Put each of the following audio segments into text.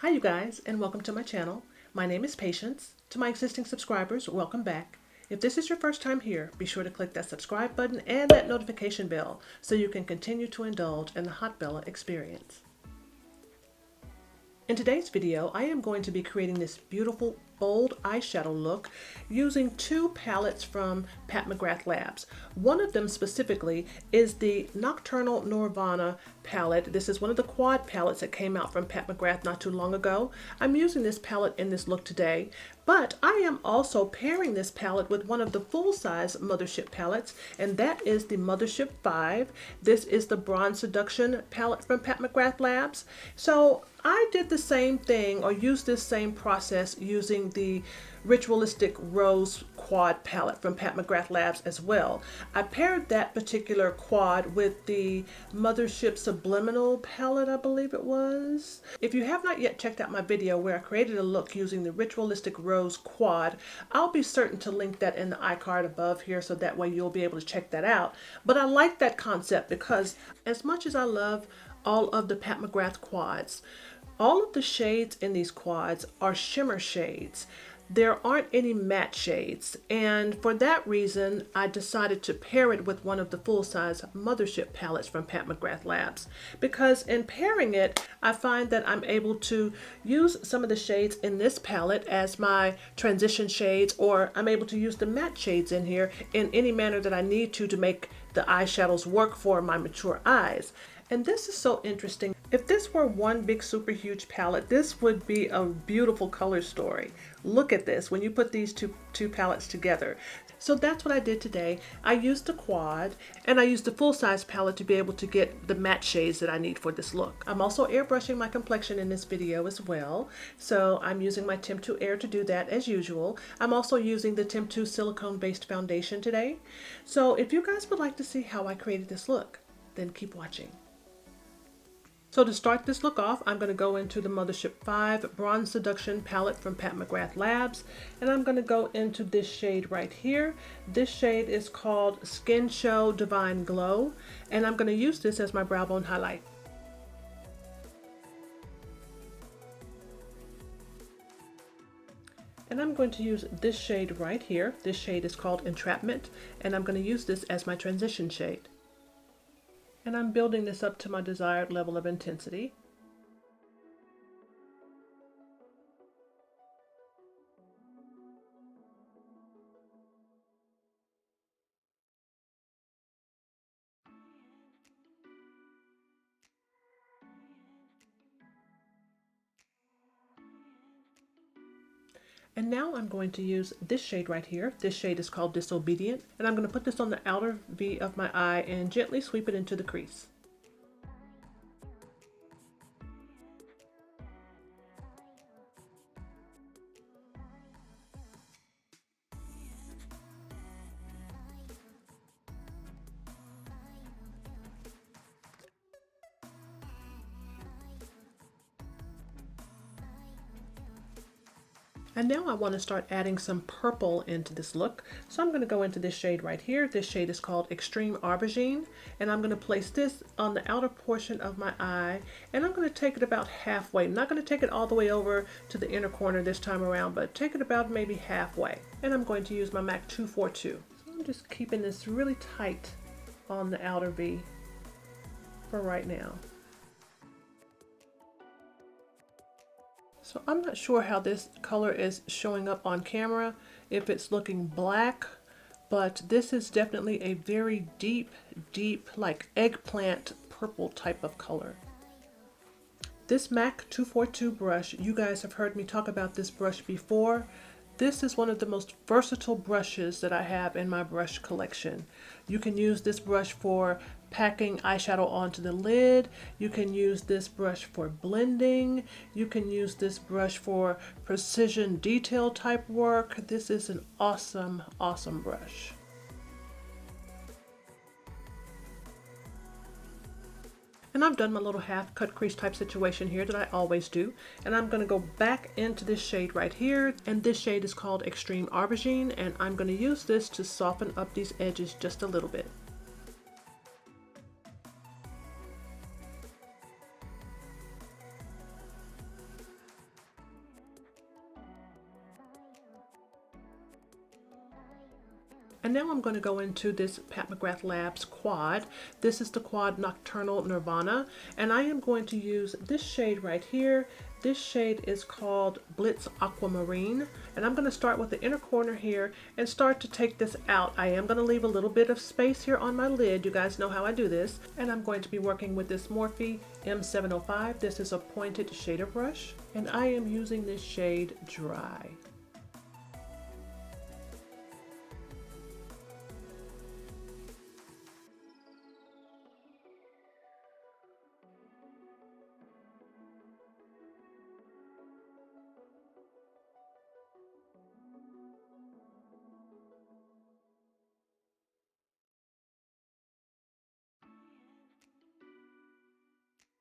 Hi you guys, and welcome to my channel. My name is Patience. To my existing subscribers, welcome back. If this is your first time here, be sure to click that subscribe button and that notification bell so you can continue to indulge in the Hot Bella experience. In today's video, I am going to be creating this beautiful bold eyeshadow look using two palettes from Mcgrath Labs. One of them specifically is the Nocturnal Nirvana palette. This is one of the quad palettes that came out from Mcgrath not too long ago. I'm using this palette in this look today, but I am also pairing this palette with one of the full-size Mothership palettes, and that is the Mothership 5. This is the Bronze Seduction palette from Mcgrath Labs. So I did the same thing, or used this same process using the Ritualistic Rose quad palette from Mcgrath Labs as well. I paired that particular quad with the Mothership Subliminal palette, I believe it was. If you have not yet checked out my video where I created a look using the Ritualistic Rose quad, I'll be certain to link that in the iCard above here so that way you'll be able to check that out. But I like that concept because as much as I love all of the Mcgrath quads, all of the shades in these quads are shimmer shades. There aren't any matte shades, and for that reason I decided to pair it with one of the full-size Mothership palettes from Mcgrath Labs, because in pairing it I find that I'm able to use some of the shades in this palette as my transition shades, or I'm able to use the matte shades in here in any manner that I need to make the eyeshadows work for my mature eyes. And this is so interesting. If this were one big super huge palette, this would be a beautiful color story. Look at this when you put these two palettes together. So that's what I did today. I used the quad and I used the full-size palette to be able to get the matte shades that I need for this look. I'm also airbrushing my complexion in this video as well. So I'm using my Temptu Air to do that as usual. I'm also using the Temptu silicone-based foundation today. So if you guys would like to see how I created this look, then keep watching. So to start this look off, I'm going to go into the Mothership 5 Bronze Seduction palette from Mcgrath Labs, and I'm going to go into this shade right here. This shade is called Skin Show Divine Glow, and I'm going to use this as my brow bone highlight. And I'm going to use this shade right here. This shade is called Entrapment, and I'm going to use this as my transition shade. And I'm building this up to my desired level of intensity. And now I'm going to use this shade right here. This shade is called Disobedient, and I'm going to put this on the outer V of my eye and gently sweep it into the crease. And now I want to start adding some purple into this look. So I'm going to go into this shade right here. This shade is called Extreme Aubergine, and I'm going to place this on the outer portion of my eye, and I'm going to take it about halfway. I'm not going to take it all the way over to the inner corner this time around, but take it about maybe halfway. And I'm going to use my MAC 242. So I'm just keeping this really tight on the outer V for right now. So I'm not sure how this color is showing up on camera, if it's looking black, but this is definitely a very deep, like eggplant purple type of color. This MAC 242 brush, you guys have heard me talk about this brush before. This is one of the most versatile brushes that I have in my brush collection. You can use this brush for packing eyeshadow onto the lid. You can use this brush for blending. You can use this brush for precision detail type work. This is an awesome, awesome brush. And I've done my little half cut crease type situation here that I always do. And I'm going to go back into this shade right here. And this shade is called Extreme Aubergine. And I'm going to use this to soften up these edges just a little bit. And now I'm going to go into this Pat McGrath Labs quad. This is the quad Nocturnal Nirvana, and I am going to use this shade right here. This shade is called Blitz Aquamarine, and I'm going to start with the inner corner here and start to take this out. I am going to leave a little bit of space here on my lid. You guys know how I do this. And I'm going to be working with this Morphe M705. This is a pointed shader brush, and I am using this shade Dry.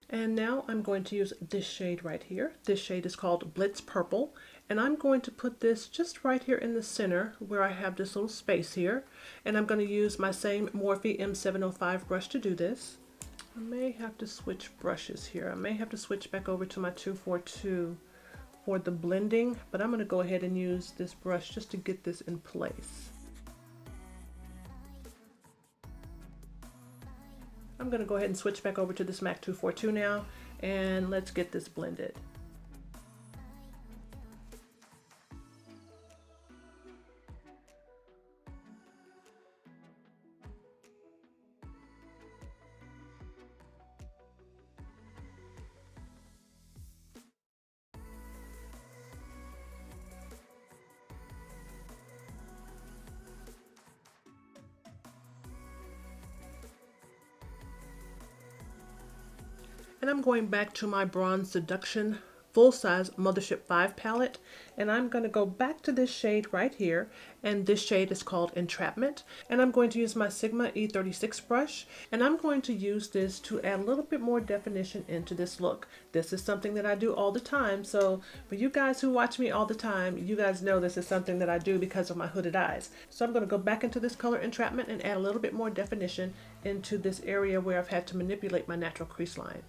And now I'm going to use this shade right here. This shade is called Blitz Purple, and I'm going to put this just right here in the center where I have this little space here. And I'm going to use my same Morphe M705 brush to do this. I may have to switch brushes here. I may have to switch back over to my 242 for the blending, but I'm going to go ahead and use this brush just to get this in place. I'm going to go ahead and switch back over to this MAC 242 now, and let's get this blended. And I'm going back to my Bronze Seduction full-size Mothership 5 palette, and I'm going to go back to this shade right here, and this shade is called Entrapment, and I'm going to use my Sigma E36 brush, and I'm going to use this to add a little bit more definition into this look. This is something that I do all the time, so for you guys who watch me all the time, you guys know this is something that I do because of my hooded eyes. So I'm going to go back into this color Entrapment and add a little bit more definition into this area where I've had to manipulate my natural crease line.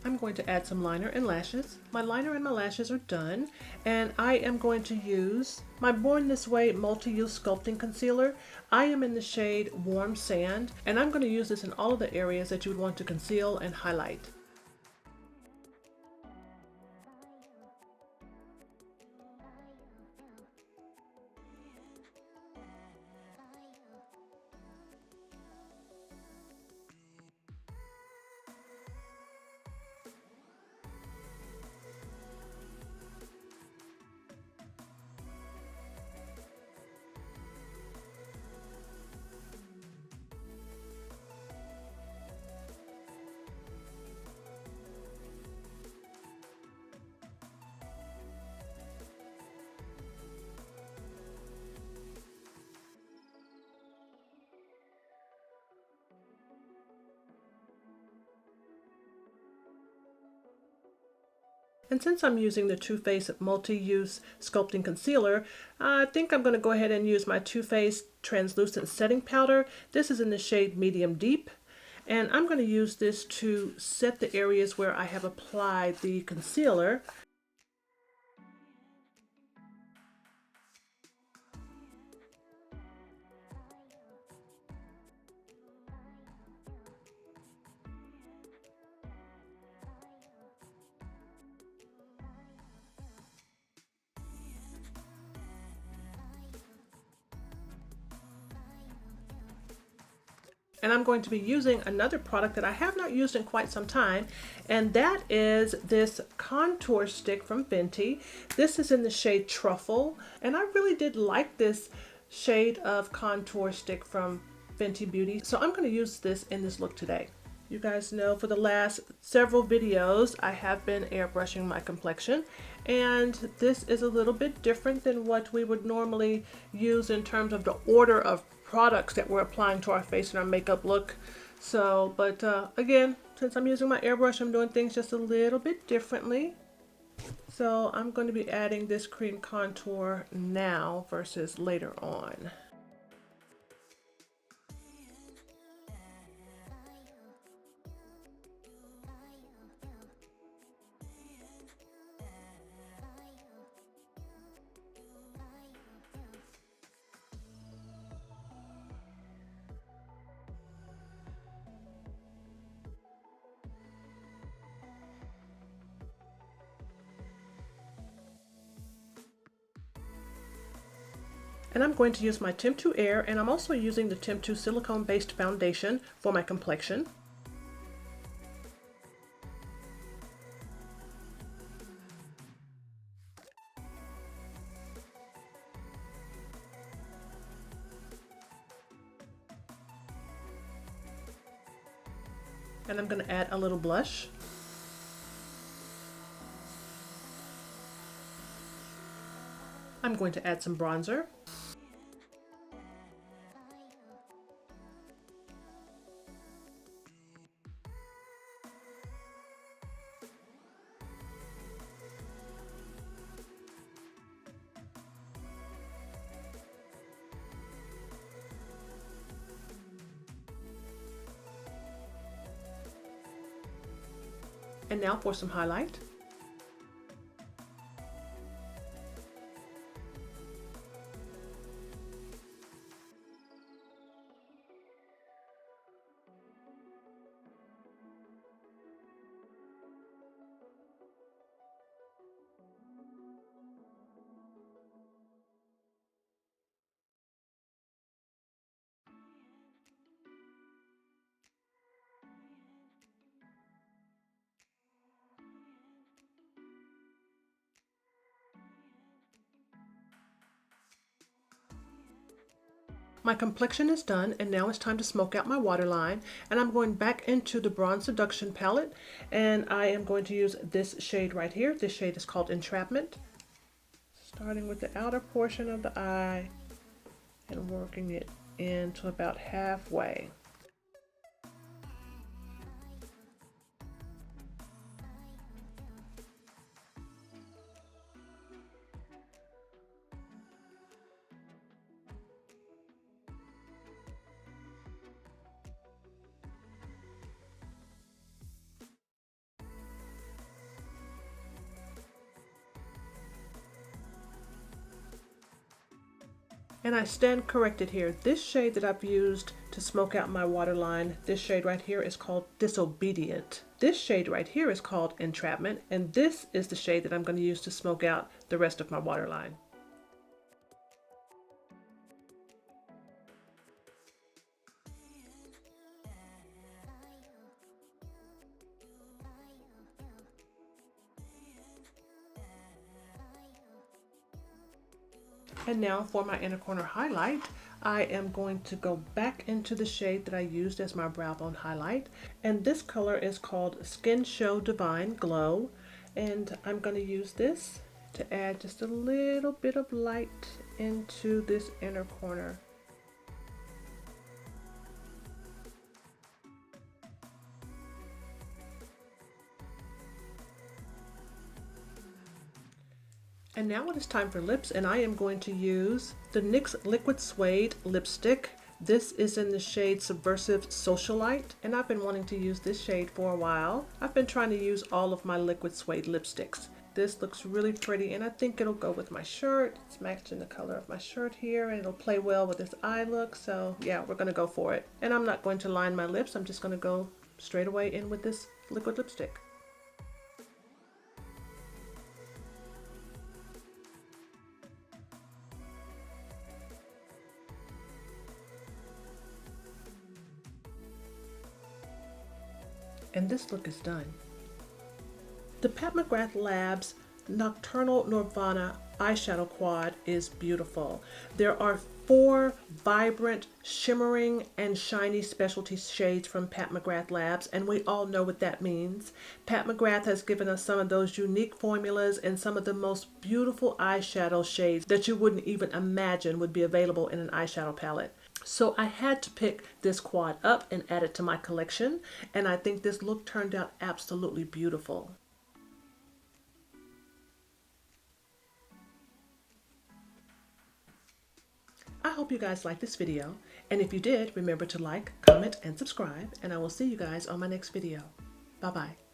I'm going to add some liner and lashes. My liner and my lashes are done, and I am going to use my Born This Way multi-use sculpting concealer. I am in the shade Warm Sand, and I'm going to use this in all of the areas that you would want to conceal and highlight. And since I'm using the Too Faced Multi-Use Sculpting Concealer, I think I'm going to go ahead and use my Too Faced Translucent Setting Powder. This is in the shade Medium Deep. And I'm going to use this to set the areas where I have applied the concealer. And I'm going to be using another product that I have not used in quite some time, and that is this contour stick from Fenty. This is in the shade Truffle, and I really did like this shade of contour stick from Fenty Beauty, so I'm going to use this in this look today. You guys know for the last several videos I have been airbrushing my complexion, and this is a little bit different than what we would normally use in terms of the order of products that we're applying to our face and our makeup look. So, but again, since I'm using my airbrush, I'm doing things just a little bit differently. So I'm going to be adding this cream contour now versus later on. And I'm going to use my Temptu Air, and I'm also using the Temptu silicone based foundation for my complexion. And I'm going to add a little blush. I'm going to add some bronzer. And now for some highlight. My complexion is done, and now it's time to smoke out my waterline, and I'm going back into the Bronze Seduction palette, and I am going to use this shade right here. This shade is called Entrapment. Starting with the outer portion of the eye and working it into about halfway. And I stand corrected here. This shade that I've used to smoke out my waterline, this shade right here is called Disobedient. This shade right here is called Entrapment, and this is the shade that I'm going to use to smoke out the rest of my waterline. And now for my inner corner highlight, I am going to go back into the shade that I used as my brow bone highlight. And this color is called Skin Show Divine Glow. And I'm going to use this to add just a little bit of light into this inner corner. And now it is time for lips, and I am going to use the NYX Liquid Suede lipstick. This is in the shade Subversive Socialite, and I've been wanting to use this shade for a while. I've been trying to use all of my liquid suede lipsticks. This looks really pretty, and I think it'll go with my shirt. It's matching the color of my shirt here, and it'll play well with this eye look. So yeah, we're gonna go for it. And I'm not going to line my lips. I'm just gonna go straight away in with this liquid lipstick. And this look is done. The Pat McGrath Labs Nocturnal Nirvana eyeshadow quad is beautiful. There are 4 vibrant, shimmering, and shiny specialty shades from Pat McGrath Labs, and we all know what that means. Pat McGrath has given us some of those unique formulas and some of the most beautiful eyeshadow shades that you wouldn't even imagine would be available in an eyeshadow palette. So I had to pick this quad up and add it to my collection, and I think this look turned out absolutely beautiful. hope you guys liked this video. And if you did, remember to like, comment, and subscribe. And I will see you guys on my next video. Bye-bye.